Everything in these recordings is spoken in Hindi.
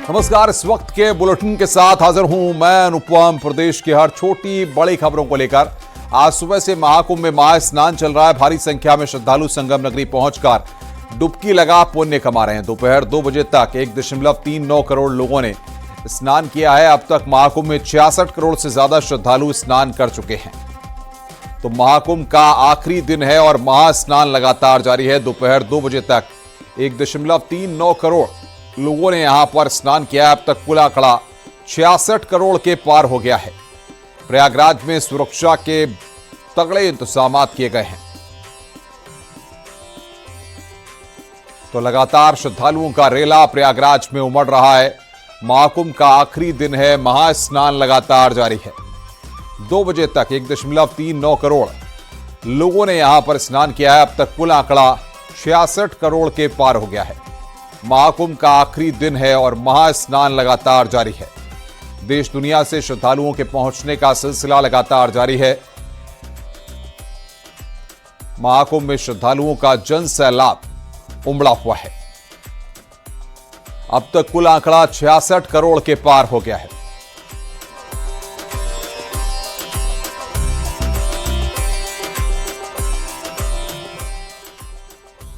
नमस्कार। इस वक्त के बुलेटिन के साथ हाजिर हूं मैं अनुपम। प्रदेश की हर छोटी बड़ी खबरों को लेकर आज सुबह से महाकुंभ में महा स्नान चल रहा है। भारी संख्या में श्रद्धालु संगम नगरी पहुंचकर डुबकी लगा पुण्य कमा रहे हैं। दोपहर 2 बजे तक 1.39 करोड़ लोगों ने स्नान किया है। अब तक महाकुंभ में 66 करोड़ से ज्यादा श्रद्धालु स्नान कर चुके हैं। तो महाकुंभ का आखिरी दिन है और महास्नान लगातार जारी है। दोपहर 2 बजे तक 1.39 करोड़ लोगों ने यहां पर स्नान किया। अब तक कुल आंकड़ा 66 करोड़ के पार हो गया है। प्रयागराज में सुरक्षा के तगड़े इंतजाम किए गए हैं। तो लगातार श्रद्धालुओं का रेला प्रयागराज में उमड़ रहा है। महाकुंभ का आखिरी दिन है, महास्नान लगातार जारी है। 2 बजे तक 1.39 करोड़ लोगों ने यहां पर स्नान किया है। अब तक कुल आंकड़ा 66 करोड़ के पार हो गया है। महाकुंभ का आखिरी दिन है और महास्नान लगातार जारी है। देश दुनिया से श्रद्धालुओं के पहुंचने का सिलसिला लगातार जारी है। महाकुंभ में श्रद्धालुओं का जन सैलाब उमड़ा हुआ है। अब तक कुल आंकड़ा 66 करोड़ के पार हो गया है।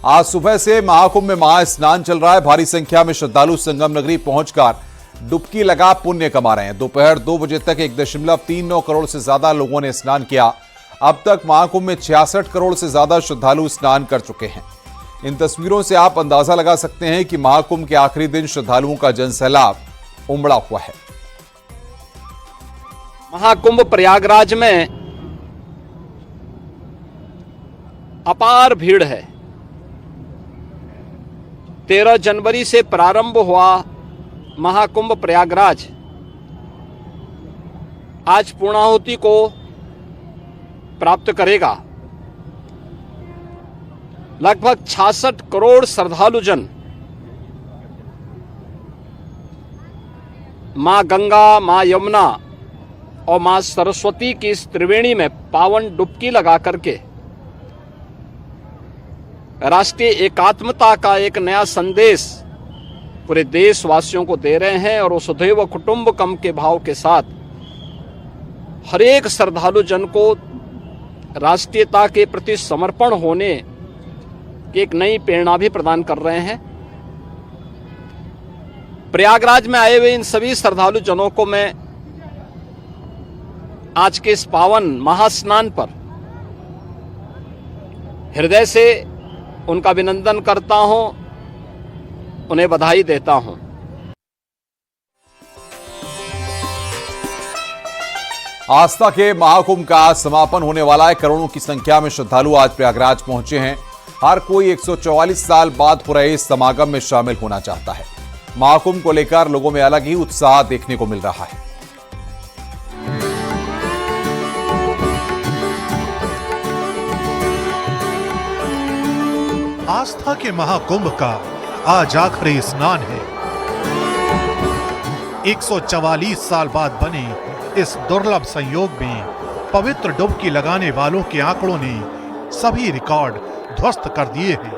आज सुबह से महाकुंभ में महास्नान चल रहा है। भारी संख्या में श्रद्धालु संगम नगरी पहुंचकर डुबकी लगा पुण्य कमा रहे हैं। दोपहर 2 बजे तक 1.39 करोड़ से ज्यादा लोगों ने स्नान किया। अब तक महाकुंभ में 66 करोड़ से ज्यादा श्रद्धालु स्नान कर चुके हैं। इन तस्वीरों से आप अंदाजा लगा सकते हैं कि महाकुंभ के आखिरी दिन श्रद्धालुओं का जनसैलाब उमड़ा हुआ है। महाकुंभ प्रयागराज में अपार भीड़ है। 13 जनवरी से प्रारंभ हुआ महाकुंभ प्रयागराज आज पूर्णाहुति को प्राप्त करेगा। लगभग 66 करोड़ श्रद्धालु जन मां गंगा, मां यमुना और मां सरस्वती की इस त्रिवेणी में पावन डुबकी लगा करके राष्ट्रीय एकात्मता का एक नया संदेश पूरे देशवासियों को दे रहे हैं। और वसुधैव कुटुंबकम के भाव के साथ हर एक श्रद्धालु जन को राष्ट्रीयता के प्रति समर्पण होने की एक नई प्रेरणा भी प्रदान कर रहे हैं। प्रयागराज में आए हुए इन सभी श्रद्धालु जनों को मैं आज के इस पावन महास्नान पर हृदय से उनका अभिनंदन करता हूं, उन्हें बधाई देता हूं। आस्था के महाकुंभ का आज समापन होने वाला है। करोड़ों की संख्या में श्रद्धालु आज प्रयागराज पहुंचे हैं। हर कोई 144 साल बाद हो रहे इस समागम में शामिल होना चाहता है। महाकुंभ को लेकर लोगों में अलग ही उत्साह देखने को मिल रहा है। आस्था के महाकुंभ का आज आखिरी स्नान है। 144 साल बाद बने इस दुर्लभ संयोग में पवित्र डुबकी लगाने वालों के आंकड़ों ने सभी रिकॉर्ड ध्वस्त कर दिए हैं।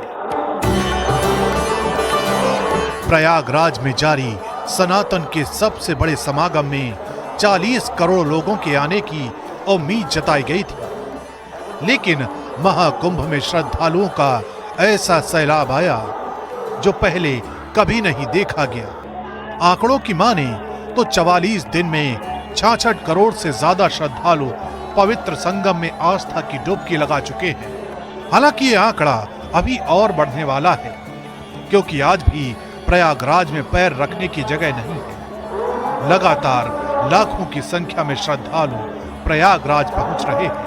प्रयागराज में जारी सनातन के सबसे बड़े समागम में 40 करोड़ लोगों के आने की उम्मीद जताई गई थी, लेकिन महाकुंभ में श्रद्धालुओं का ऐसा सैलाब आया जो पहले कभी नहीं देखा गया। आंकड़ों की माने तो 44 दिन में 66 करोड़ से ज्यादा श्रद्धालु पवित्र संगम में आस्था की डुबकी लगा चुके हैं। हालांकि ये आंकड़ा अभी और बढ़ने वाला है, क्योंकि आज भी प्रयागराज में पैर रखने की जगह नहीं है। लगातार लाखों की संख्या में श्रद्धालु प्रयागराज पहुंच रहे हैं।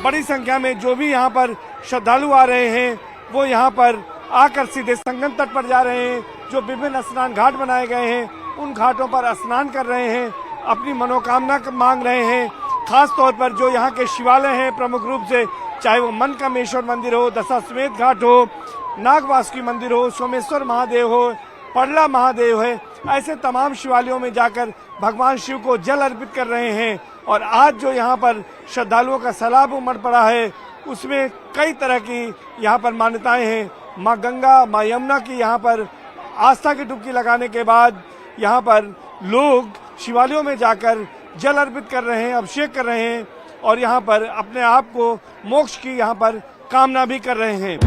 बड़ी संख्या में जो भी यहाँ पर श्रद्धालु आ रहे हैं वो यहाँ पर आकर सीधे संगम तट पर जा रहे हैं। जो विभिन्न स्नान घाट बनाए गए हैं उन घाटों पर स्नान कर रहे हैं, अपनी मनोकामना मांग रहे हैं। खास तौर पर जो यहाँ के शिवालय हैं प्रमुख रूप से, चाहे वो मनकामेश्वर मंदिर हो, दशाश्वमेध घाट हो, नागवासुकी मंदिर हो, सोमेश्वर महादेव हो, पड़ला महादेव है, ऐसे तमाम शिवालयों में जाकर भगवान शिव को जल अर्पित कर रहे हैं। और आज जो यहाँ पर श्रद्धालुओं का सैलाब उमड़ पड़ा है उसमें कई तरह की यहाँ पर मान्यताएं हैं। माँ गंगा, माँ यमुना की यहाँ पर आस्था की डुबकी लगाने के बाद यहाँ पर लोग शिवालयों में जाकर जल अर्पित कर रहे हैं, अभिषेक कर रहे हैं और यहाँ पर अपने आप को मोक्ष की यहाँ पर कामना भी कर रहे हैं।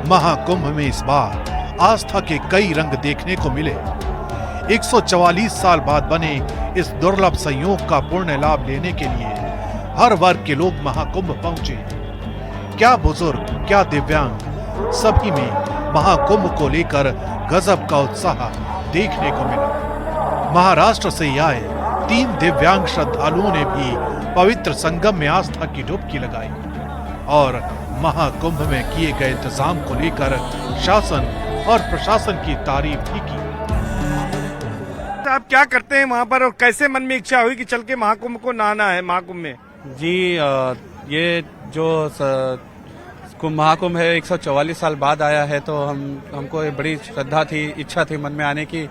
महाकुंभ में इस बार आस्था के कई रंग देखने को मिले। 144 साल बाद बने इस दुर्लभ संयोग का पूर्ण लाभ लेने के लिए हर वर्ग के लोग महाकुंभ पहुंचे। क्या बुजुर्ग, क्या दिव्यांग, सभी में महाकुंभ को लेकर गजब का उत्साह देखने को मिला। महाराष्ट्र से आए 3 दिव्यांग श्रद्धालुओं ने भी पवित्र संगम में आस्था की डुबकी लगाई और महाकुंभ में किए गए इंतजाम को लेकर शासन और प्रशासन की तारीफ भी की। आप क्या करते हैं वहाँ पर और कैसे मन में इच्छा हुई कि चल के महाकुंभ को नहाना है महाकुंभ में? जी ये जो महाकुंभ है 144 साल बाद आया है, तो हमको बड़ी श्रद्धा थी, इच्छा थी मन में आने की,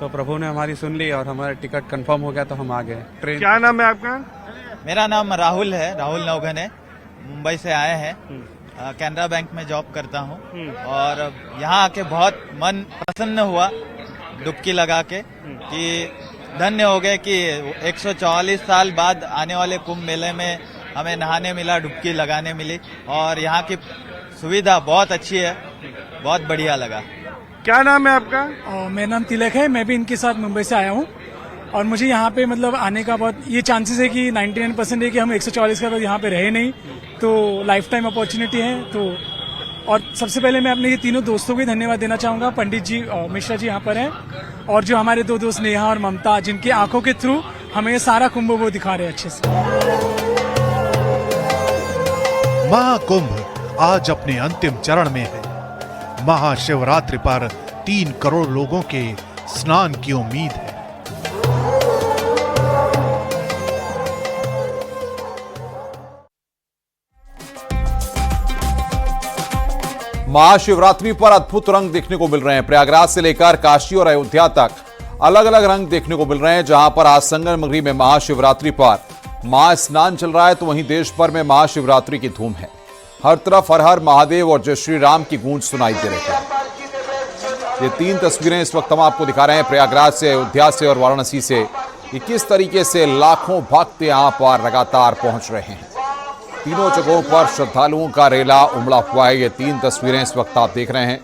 तो प्रभु ने हमारी सुन ली और हमारा टिकट कंफर्म हो गया तो हम आ गए। ट्रेन। क्या नाम है आपका? मेरा नाम राहुल है, राहुल नौघने। मुंबई से आए हैं, कैनरा बैंक में जॉब करता हूँ और यहाँ आके बहुत मन प्रसन्न हुआ डुबकी लगा के कि धन्य हो गए कि 144 साल बाद आने वाले कुंभ मेले में हमें नहाने मिला, डुबकी लगाने मिली और यहाँ की सुविधा बहुत अच्छी है, बहुत बढ़िया लगा। क्या नाम है आपका? मेरा नाम तिलक है, मैं भी इनके साथ मुंबई से आया हूँ और मुझे यहाँ पे मतलब आने का बहुत ये चांसेस है कि 99% है कि हम 144 का यहाँ पे रहे नहीं, तो लाइफ टाइम अपॉर्चुनिटी है। तो और सबसे पहले मैं अपने ये तीनों दोस्तों को ही धन्यवाद देना चाहूंगा। पंडित जी मिश्रा जी यहाँ पर हैं और जो हमारे 2 दोस्त नेहा और ममता, जिनकी आंखों के थ्रू हमें सारा कुंभ वो दिखा रहे हैं अच्छे से। महाकुंभ आज अपने अंतिम चरण में है। महाशिवरात्रि पर 3 करोड़ लोगों के स्नान की उम्मीद है। महाशिवरात्रि पर अद्भुत रंग देखने को मिल रहे हैं। प्रयागराज से लेकर काशी और अयोध्या तक अलग अलग रंग देखने को मिल रहे हैं। जहां पर आज संगम नगरी में महाशिवरात्रि पर महास्नान चल रहा है, तो वहीं देश भर में महाशिवरात्रि की धूम है। हर तरफ हर हर महादेव और जय श्री राम की गूंज सुनाई दे रही है। ये 3 तस्वीरें इस वक्त हम आपको दिखा रहे हैं प्रयागराज से, अयोध्या से और वाराणसी से। कि किस तरीके से लाखों भक्त यहां पर लगातार पहुंच रहे हैं। तीनों जगहों पर श्रद्धालुओं का रेला उमड़ा हुआ है। ये 3 तस्वीरें इस वक्त आप देख रहे हैं।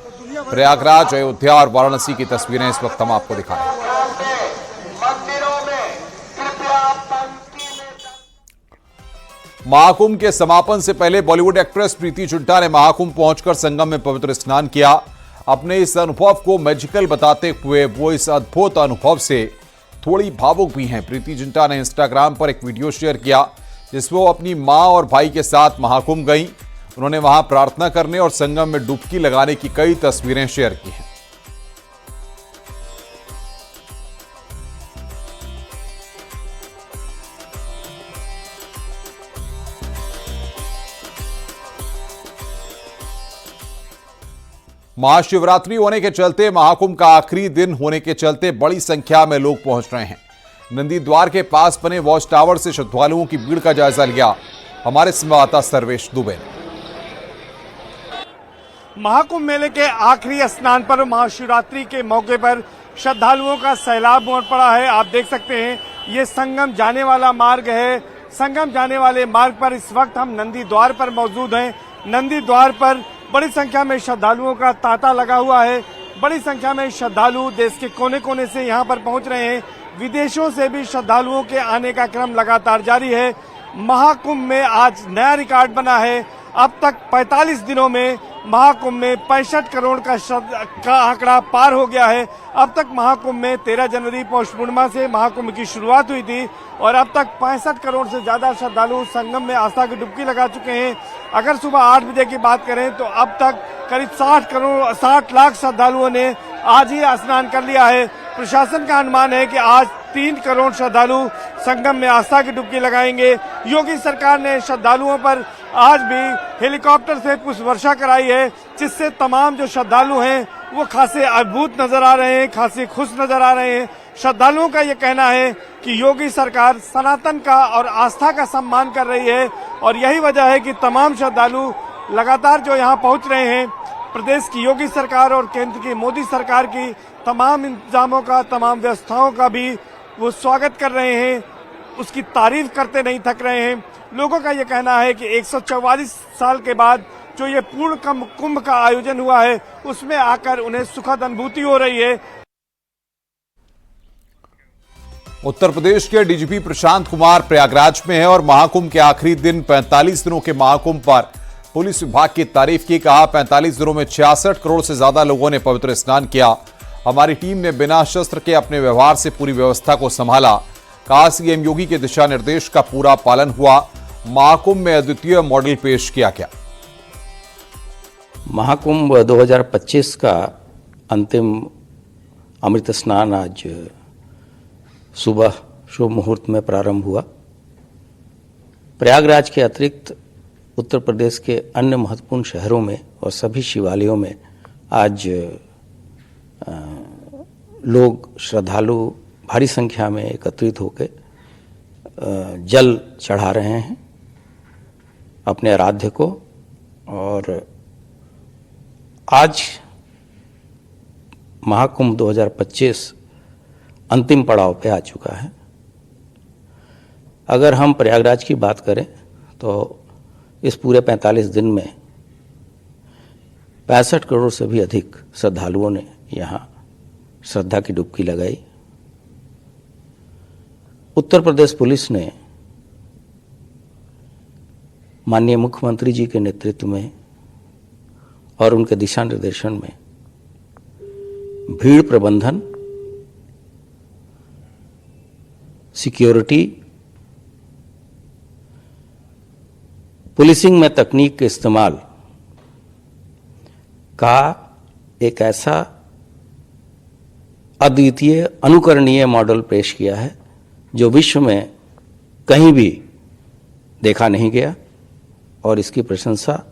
प्रयागराज, अयोध्या और वाराणसी की तस्वीरें इस वक्त हम आपको दिखा रहे हैं। महाकुंभ के समापन से पहले बॉलीवुड एक्ट्रेस प्रीति जिंटा ने महाकुंभ पहुंचकर संगम में पवित्र स्नान किया। अपने इस अनुभव को मैजिकल बताते हुए वो इस अद्भुत अनुभव से थोड़ी भावुक भी हैं। प्रीति जिंटा ने इंस्टाग्राम पर एक वीडियो शेयर किया जिसमें वो अपनी मां और भाई के साथ महाकुंभ गईं। उन्होंने वहां प्रार्थना करने और संगम में डुबकी लगाने की कई तस्वीरें शेयर की हैं। महाशिवरात्रि होने के चलते, महाकुंभ का आखिरी दिन होने के चलते बड़ी संख्या में लोग पहुंच रहे हैं। नंदी द्वार के पास बने वॉच टावर से श्रद्धालुओं की भीड़ का जायजा लिया हमारे संवाददाता सर्वेश दुबे ने। महाकुंभ मेले के आखिरी स्नान पर महाशिवरात्रि के मौके पर श्रद्धालुओं का सैलाब उमड़ पड़ा है। आप देख सकते हैं ये संगम जाने वाला मार्ग है। संगम जाने वाले मार्ग पर इस वक्त हम नंदी द्वार पर मौजूद हैं। नंदी द्वार पर बड़ी संख्या में श्रद्धालुओं का तांता लगा हुआ है। बड़ी संख्या में श्रद्धालु देश के कोने कोने से यहाँ पर पहुंच रहे हैं। विदेशों से भी श्रद्धालुओं के आने का क्रम लगातार जारी है। महाकुंभ में आज नया रिकॉर्ड बना है। अब तक 45 दिनों में महाकुंभ में 65 करोड़ का आंकड़ा पार हो गया है। अब तक महाकुंभ में 13 जनवरी पौष पूर्णिमा से महाकुंभ की शुरुआत हुई थी और अब तक 65 करोड़ से ज्यादा श्रद्धालु संगम में आस्था की डुबकी लगा चुके हैं। अगर सुबह 8 बजे की बात करें तो अब तक करीब 60 लाख श्रद्धालुओं ने आज ही स्नान कर लिया है। प्रशासन का अनुमान है कि आज 3 करोड़ श्रद्धालु संगम में आस्था की डुबकी लगाएंगे। योगी सरकार ने श्रद्धालुओं पर आज भी हेलीकॉप्टर से पुष्प वर्षा कराई है, जिससे तमाम जो श्रद्धालु हैं वो खासे अद्भुत नजर आ रहे हैं, खासे खुश नजर आ रहे हैं। श्रद्धालुओं का ये कहना है कि योगी सरकार सनातन का और आस्था का सम्मान कर रही है और यही वजह है कि तमाम श्रद्धालु लगातार जो यहाँ पहुंच रहे हैं। प्रदेश की योगी सरकार और केंद्र की मोदी सरकार की तमाम इंतजामों का, तमाम व्यवस्थाओं का भी वो स्वागत कर रहे हैं, उसकी तारीफ करते नहीं थक रहे हैं। लोगों का ये कहना है कि 144 साल के बाद जो ये पूर्ण कुंभ का आयोजन हुआ है उसमें आकर उन्हें सुखद अनुभूति हो रही है। उत्तर प्रदेश के डीजीपी प्रशांत कुमार प्रयागराज में है और महाकुंभ के आखिरी दिन 45 दिनों के महाकुंभ पर पुलिस विभाग की तारीफ की। कहा 45 दिनों में 66 करोड़ से ज्यादा लोगों ने पवित्र स्नान किया। हमारी टीम ने बिना शस्त्र के अपने व्यवहार से पूरी व्यवस्था को संभाला। कहा सीएम योगी के दिशा निर्देश का पूरा पालन हुआ। महाकुंभ में अद्वितीय मॉडल पेश किया गया। महाकुंभ 2025 का अंतिम अमृत स्नान आज सुबह शुभ मुहूर्त में प्रारंभ हुआ। प्रयागराज के अतिरिक्त उत्तर प्रदेश के अन्य महत्वपूर्ण शहरों में और सभी शिवालयों में आज लोग श्रद्धालु भारी संख्या में एकत्रित होकर जल चढ़ा रहे हैं अपने आराध्य को। और आज महाकुंभ 2025 अंतिम पड़ाव पे आ चुका है। अगर हम प्रयागराज की बात करें तो इस पूरे 45 दिन में 65 करोड़ से भी अधिक श्रद्धालुओं ने यहाँ श्रद्धा की डुबकी लगाई। उत्तर प्रदेश पुलिस ने माननीय मुख्यमंत्री जी के नेतृत्व में और उनके दिशा निर्देशन में भीड़ प्रबंधन, सिक्योरिटी, पुलिसिंग में तकनीक के इस्तेमाल का एक ऐसा अद्वितीय अनुकरणीय मॉडल पेश किया है जो विश्व में कहीं भी देखा नहीं गया। और इसकी प्रशंसा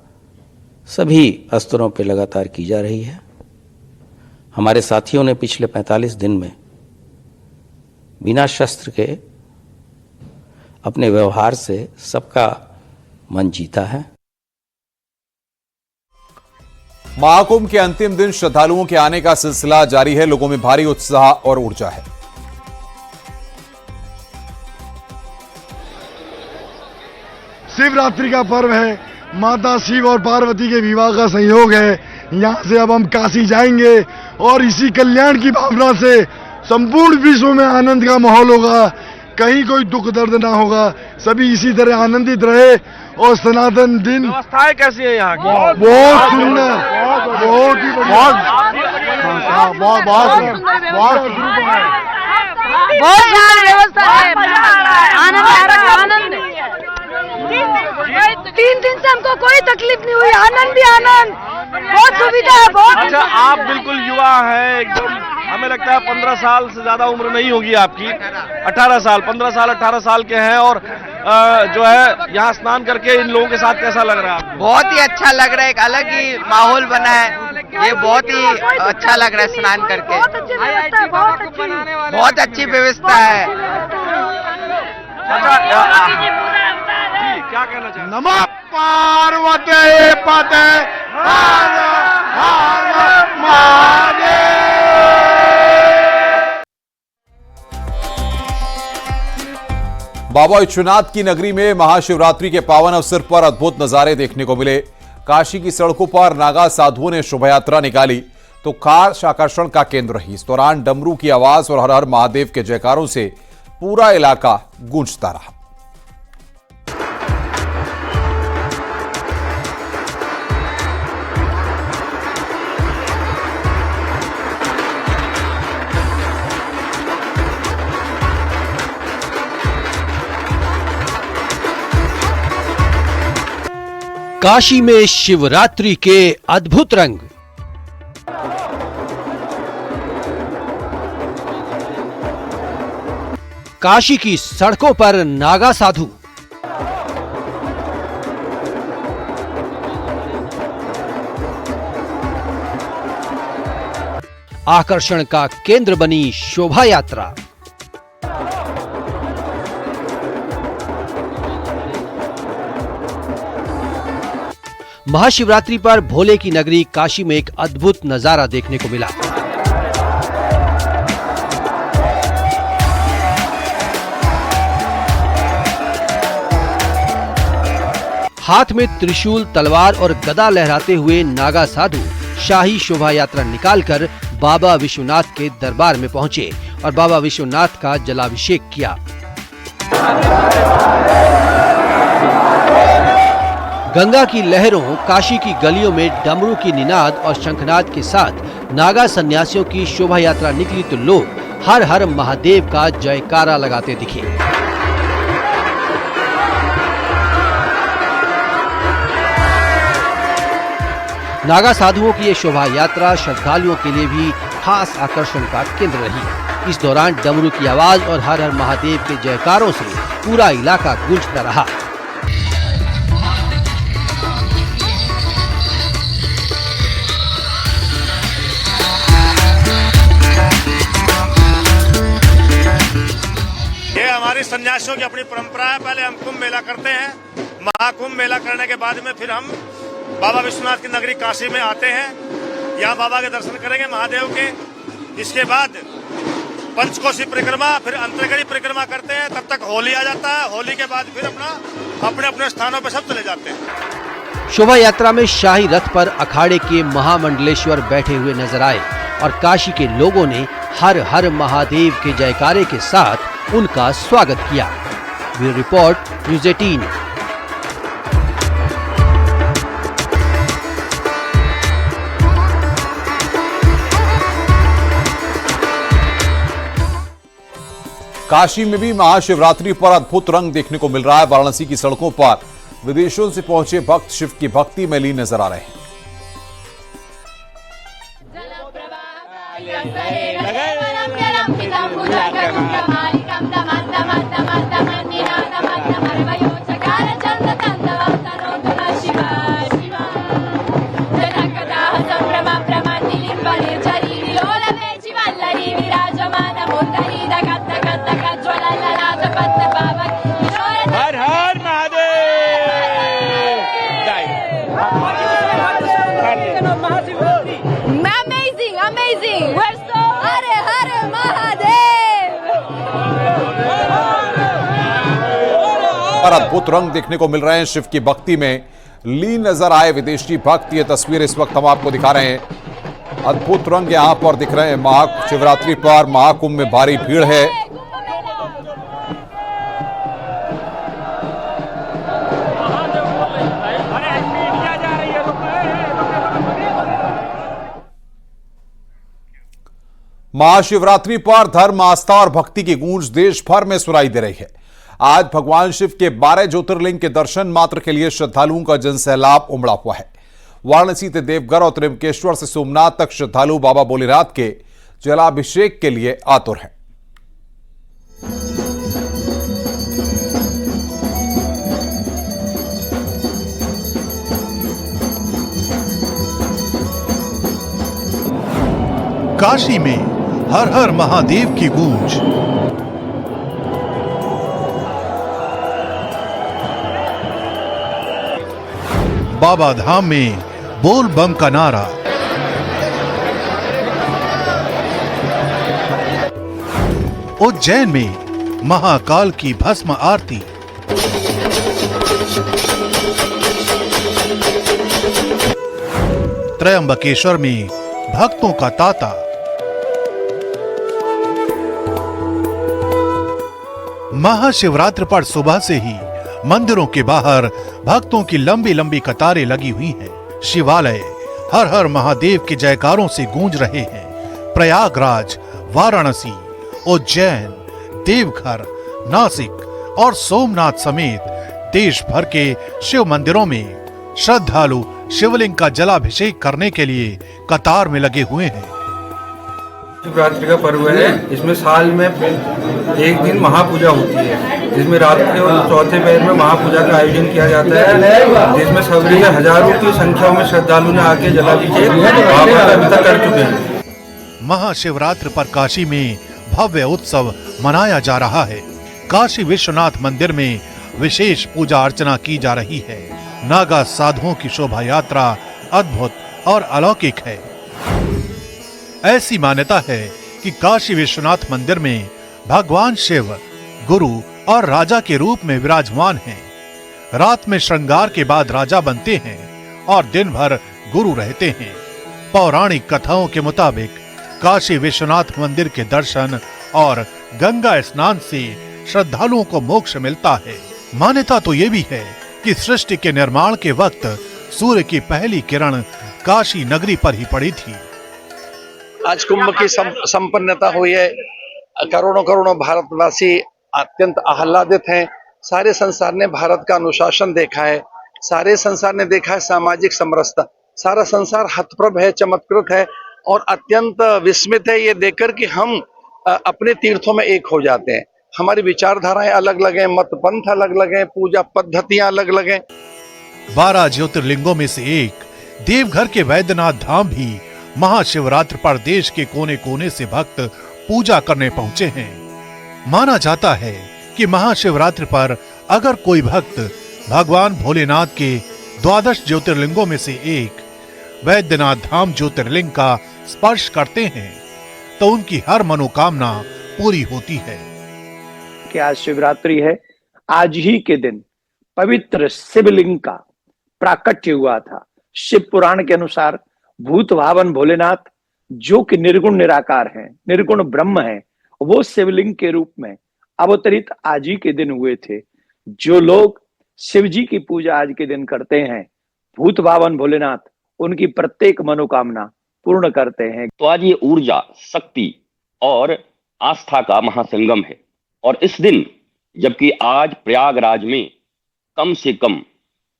सभी स्तरों पर लगातार की जा रही है। हमारे साथियों ने पिछले 45 दिन में बिना शस्त्र के अपने व्यवहार से सबका मन जीता है। महाकुंभ के अंतिम दिन श्रद्धालुओं के आने का सिलसिला जारी है। लोगों में भारी उत्साह और ऊर्जा है। शिवरात्रि का पर्व है, माता शिव और पार्वती के विवाह का संयोग है। यहाँ से अब हम काशी जाएंगे और इसी कल्याण की भावना से संपूर्ण विश्व में आनंद का माहौल होगा। कहीं कोई दुख दर्द ना होगा, सभी इसी तरह आनंदित रहे। और सनातन दिन व्यवस्थाएं कैसी है यहाँ की? बहुत सुंदर, बहुत ही बहुत व्यवस्था है। आनंद 3 दिन से हमको कोई तकलीफ नहीं हुई। आनंद ही आनंद, बहुत सुविधा है, बहुत। अच्छा, आप बिल्कुल युवा हैं एकदम, हमें लगता है 15 साल से ज्यादा उम्र नहीं होगी आपकी। 18 साल, 15 साल 18 साल के हैं और जो है यहाँ स्नान करके इन लोगों के साथ कैसा लग रहा है? बहुत ही अच्छा लग रहा है, एक अलग ही माहौल बना है। ये बहुत ही अच्छा लग रहा है स्नान करके। बहुत अच्छी व्यवस्था है। क्या कहना चाहते? नमः पार्वती पते हर हर महादेव। बाबा विश्वनाथ की नगरी में महाशिवरात्रि के पावन अवसर पर अद्भुत नजारे देखने को मिले। काशी की सड़कों पर नागा साधुओं ने शोभा यात्रा निकाली तो खास आकर्षण का केंद्र रही। इस दौरान डमरू की आवाज और हर हर महादेव के जयकारों से पूरा इलाका गूंजता रहा। काशी में शिवरात्रि के अद्भुत रंग। काशी की सड़कों पर नागा साधु। आकर्षण का केंद्र बनी शोभा यात्रा। महाशिवरात्रि पर भोले की नगरी काशी में एक अद्भुत नजारा देखने को मिला। हाथ में त्रिशूल, तलवार और गदा लहराते हुए नागा साधु शाही शोभा यात्रा निकालकर बाबा विश्वनाथ के दरबार में पहुंचे और बाबा विश्वनाथ का जलाभिषेक किया। गंगा की लहरों, काशी की गलियों में डमरू की निनाद और शंखनाद के साथ नागा सन्यासियों की शोभा यात्रा निकली तो लोग हर हर महादेव का जयकारा लगाते दिखे। नागा साधुओं की ये शोभा यात्रा श्रद्धालुओं के लिए भी खास आकर्षण का केंद्र रही। इस दौरान डमरू की आवाज और हर हर महादेव के जयकारों से पूरा इलाका गूंजता रहा। ये हमारी सन्यासियों की अपनी परंपरा है। पहले हम कुंभ मेला करते हैं, महाकुंभ मेला करने के बाद में फिर हम बाबा विश्वनाथ की नगरी काशी में आते हैं। यहाँ बाबा के दर्शन करेंगे महादेव के। इसके बाद पंचकोशी परिक्रमा, फिर अंतरगढ़ी परिक्रमा करते हैं। तब तक होली आ जाता है। होली के बाद फिर अपने अपने स्थानों पर सब चले जाते हैं। शोभा यात्रा में शाही रथ पर अखाड़े के महामंडलेश्वर बैठे हुए नजर आए और काशी के लोगों ने हर हर महादेव के जयकारे के साथ उनका स्वागत किया। Bureau report, news 18। काशी में भी महाशिवरात्रि पर अद्भुत रंग देखने को मिल रहा है। वाराणसी की सड़कों पर विदेशों से पहुंचे भक्त शिव की भक्ति में लीन नजर आ रहे हैं। अद्भुत रंग देखने को मिल रहे हैं। शिव की भक्ति में लीन नजर आए विदेशी भक्त। ये तस्वीर इस वक्त हम आपको दिखा रहे हैं। अद्भुत रंग यहां पर दिख रहे हैं। महाशिवरात्रि पर महाकुंभ में भारी भीड़ है। महाशिवरात्रि पर धर्म, आस्था और भक्ति की गूंज देश भर में सुनाई दे रही है। आज भगवान शिव के 12 ज्योतिर्लिंग के दर्शन मात्र के लिए श्रद्धालुओं का जनसैलाब उमड़ा हुआ है। वाराणसी से देवघर और त्र्यंबकेश्वर से सोमनाथ तक श्रद्धालु बाबा भोलेनाथ के जलाभिषेक के लिए आतुर हैं। काशी में हर हर महादेव की गूंज। बाबा धाम में बोल बम का नारा। उज्जैन में महाकाल की भस्म आरती। त्रयंबकेश्वर में भक्तों का तांता। महाशिवरात्रि पर सुबह से ही मंदिरों के बाहर भक्तों की लंबी लंबी कतारें लगी हुई हैं। शिवालय हर हर महादेव के जयकारों से गूंज रहे हैं। प्रयागराज, वाराणसी, उज्जैन, देवघर, नासिक और सोमनाथ समेत देश भर के शिव मंदिरों में श्रद्धालु शिवलिंग का जलाभिषेक करने के लिए कतार में लगे हुए हैं। शिवरात्रि का पर्व है। इसमें साल में एक दिन महापूजा होती है, जिसमें रात के और चौथे पहर में महापूजा का आयोजन किया जाता है, जिसमें सवेरे से हजारों की संख्या में श्रद्धालु ने आके जलाभिषेक अभी तक कर चुके हैं। महाशिवरात्रि पर काशी में भव्य उत्सव मनाया जा रहा है। काशी विश्वनाथ मंदिर में विशेष पूजा अर्चना की जा रही है। नागा साधुओं की शोभा यात्रा अद्भुत और अलौकिक है। ऐसी मान्यता है कि काशी विश्वनाथ मंदिर में भगवान शिव गुरु और राजा के रूप में विराजमान हैं। रात में श्रृंगार के बाद राजा बनते हैं और दिन भर गुरु रहते हैं। पौराणिक कथाओं के मुताबिक काशी विश्वनाथ मंदिर के दर्शन और गंगा स्नान से श्रद्धालुओं को मोक्ष मिलता है। मान्यता तो ये भी है कि सृष्टि के निर्माण के वक्त सूर्य की पहली किरण काशी नगरी पर ही पड़ी थी। आज कुंभ की संपन्नता हुई है। करोड़ों करोड़ों भारतवासी अत्यंत आह्लादित हैं। सारे संसार ने भारत का अनुशासन देखा है, सारे संसार ने देखा है सामाजिक समरसता। सारा संसार हतप्रभ है, चमत्कृत है और अत्यंत विस्मित है ये देखकर कि हम अपने तीर्थों में एक हो जाते हैं। हमारी विचारधाराएं अलग अलग हैं, मत पंथ अलग अलग हैं, पूजा पद्धतियां अलग अलग हैं। 12 ज्योतिर्लिंगों में से एक देवघर के वैद्यनाथ धाम भी महाशिवरात्रि पर देश के कोने कोने से भक्त पूजा करने पहुंचे हैं। माना जाता है कि महाशिवरात्रि पर अगर कोई भक्त भगवान भोलेनाथ के 12 ज्योतिर्लिंगों में से एक वैद्यनाथ धाम ज्योतिर्लिंग का स्पर्श करते हैं तो उनकी हर मनोकामना पूरी होती है। कि आज शिवरात्रि है, आज ही के दिन पवित्र शिवलिंग का प्राकट्य हुआ था। शिव पुराण के अनुसार भूत भावन भोलेनाथ जो कि निर्गुण निराकार हैं, निर्गुण ब्रह्म हैं, वो शिवलिंग के रूप में अवतरित आज ही के दिन हुए थे। जो लोग शिव जी की पूजा आज के दिन करते हैं, भूत भावन भोलेनाथ उनकी प्रत्येक मनोकामना पूर्ण करते हैं। तो आज ये ऊर्जा, शक्ति और आस्था का महासंगम है और इस दिन जबकि आज प्रयागराज में कम से कम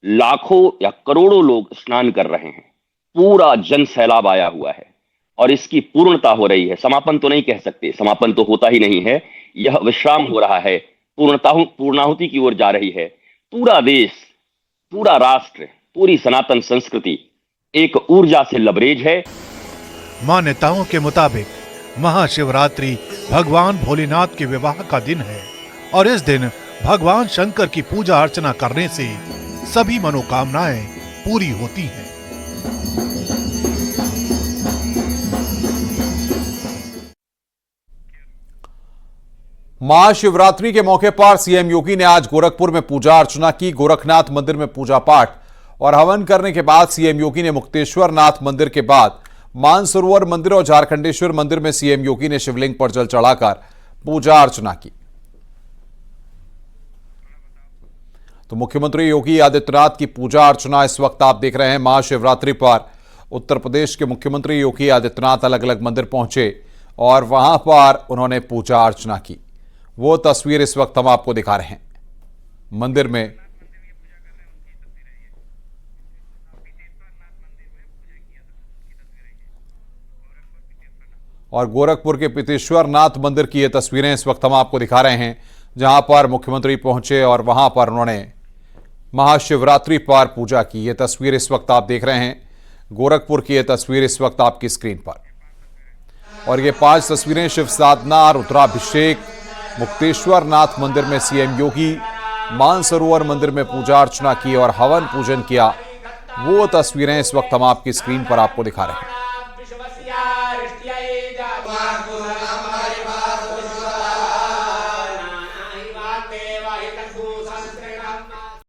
लाखों या करोड़ों लोग स्नान कर रहे हैं, पूरा जन सैलाब आया हुआ है और इसकी पूर्णता हो रही है। समापन तो नहीं कह सकते, समापन तो होता ही नहीं है, यह विश्राम हो रहा है, पूर्णाहुति की ओर जा रही है। पूरा देश, पूरा राष्ट्र, पूरी सनातन संस्कृति एक ऊर्जा से लबरेज है। मान्यताओं के मुताबिक महाशिवरात्रि भगवान भोलेनाथ के विवाह का दिन है और इस दिन भगवान शंकर की पूजा अर्चना करने से सभी मनोकामनाएं पूरी होती हैं। महाशिवरात्रि के मौके पर सीएम योगी ने आज गोरखपुर में पूजा अर्चना की। गोरखनाथ मंदिर में पूजा पाठ और हवन करने के बाद सीएम योगी ने मुक्तेश्वर नाथ मंदिर के बाद मानसरोवर मंदिर और झारखंडेश्वर मंदिर में सीएम योगी ने शिवलिंग पर जल चढ़ाकर पूजा अर्चना की। तो मुख्यमंत्री योगी आदित्यनाथ की पूजा अर्चना इस वक्त आप देख रहे हैं। महाशिवरात्रि पर उत्तर प्रदेश के मुख्यमंत्री योगी आदित्यनाथ अलग अलग मंदिर पहुंचे और वहां पर उन्होंने पूजा अर्चना की। वो तस्वीर इस वक्त हम आपको दिखा रहे हैं। मंदिर में और गोरखपुर के पीतेश्वर नाथ मंदिर की ये तस्वीरें इस वक्त हम आपको दिखा रहे हैं, जहां पर मुख्यमंत्री पहुंचे और वहां पर उन्होंने महाशिवरात्रि पर पूजा की। ये तस्वीर इस वक्त आप देख रहे हैं, गोरखपुर की ये तस्वीर इस वक्त आपकी स्क्रीन पर। और ये 5 तस्वीरें शिव साधना, रुद्राभिषेक, मुक्तेश्वर नाथ मंदिर में सीएम योगी, मानसरोवर मंदिर में पूजा अर्चना की और हवन पूजन किया, वो तस्वीरें इस वक्त हम आपकी स्क्रीन पर आपको दिखा रहे हैं।